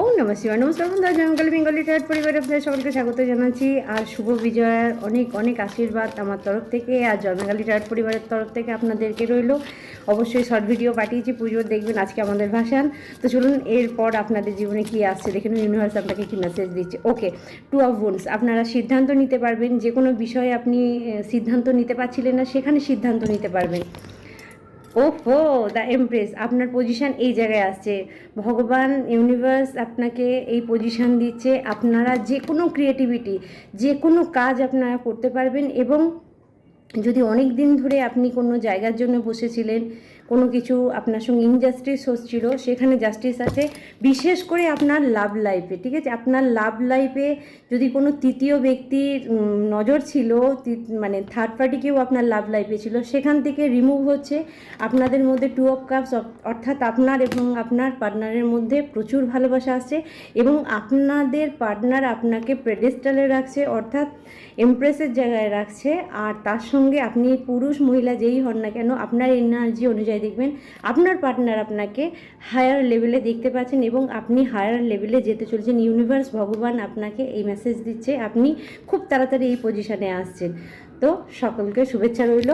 ওম নমঃ শিবায়। নমস্কার বন্ধুরা, জয়ঙ্কালী বেঙ্গলি টায়ার্ড পরিবারে আপনাদের সকলকে স্বাগত জানাচ্ছি। আর শুভ বিজয়ার অনেক অনেক আশীর্বাদ আমার তরফ থেকে আর জয়ঙ্কালী টায়ার্ড পরিবারের তরফ থেকে আপনাদেরকে রইল। অবশ্যই শর্ট ভিডিও পাঠিয়েছি, পুজোর দেখবেন আজকে আমাদের ভাসান। তো চলুন এরপর আপনাদের জীবনে কী আসছে দেখুন, ইউনিভার্স আপনাকে কী মেসেজ দিচ্ছে। ওকে, টু অফ ওয়ান্ডস, আপনারা সিদ্ধান্ত নিতে পারবেন। যে কোনো বিষয়ে আপনি সিদ্ধান্ত নিতে পারছিলেন না, সেখানে সিদ্ধান্ত নিতে পারবেন। ওহো, দ্য এমপ্রেস, আপনার পজিশান এই জায়গায় আসছে। ভগবান ইউনিভার্স আপনাকে এই পজিশান দিচ্ছে। আপনারা যে কোনো ক্রিয়েটিভিটি, যে কোনো কাজ আপনারা করতে পারবেন। এবং যদি অনেক দিন ধরে আপনি কোনো জায়গার জন্য বসেছিলেন, কোনো কিছু আপনার সঙ্গে ইনজাস্টিস হচ্ছিল, সেখানে জাস্টিস আছে। বিশেষ করে আপনার লাভ লাইফে, ঠিক আছে, আপনার লাভ লাইফে যদি কোনো তৃতীয় ব্যক্তির নজর ছিল, মানে থার্ড পার্টি কেউ আপনার লাভ লাইফে ছিল, সেখান থেকে রিমুভ হচ্ছে। আপনাদের মধ্যে টু অফ কাপস, অর্থাৎ আপনার এবং আপনার পার্টনারের মধ্যে প্রচুর ভালোবাসা আসছে এবং আপনাদের পার্টনার আপনাকে প্রেডেস্টালে রাখছে, অর্থাৎ এমপ্রেসের জায়গায় রাখছে। আর তার সঙ্গে আপনি পুরুষ মহিলা যেই হন না কেন, আপনার এনার্জি অনুযায়ী দেখবেন আপনার পার্টনার আপনাকে হায়ার লেভেলে দেখতে পাচ্ছেন এবং আপনি হায়ার লেভেলে যেতে চলেছেন। ইউনিভার্স, ভগবান আপনাকে এই মেসেজ দিচ্ছে, আপনি খুব তাড়াতাড়ি এই পজিশানে আসছেন। তো সকলকে শুভেচ্ছা রইল।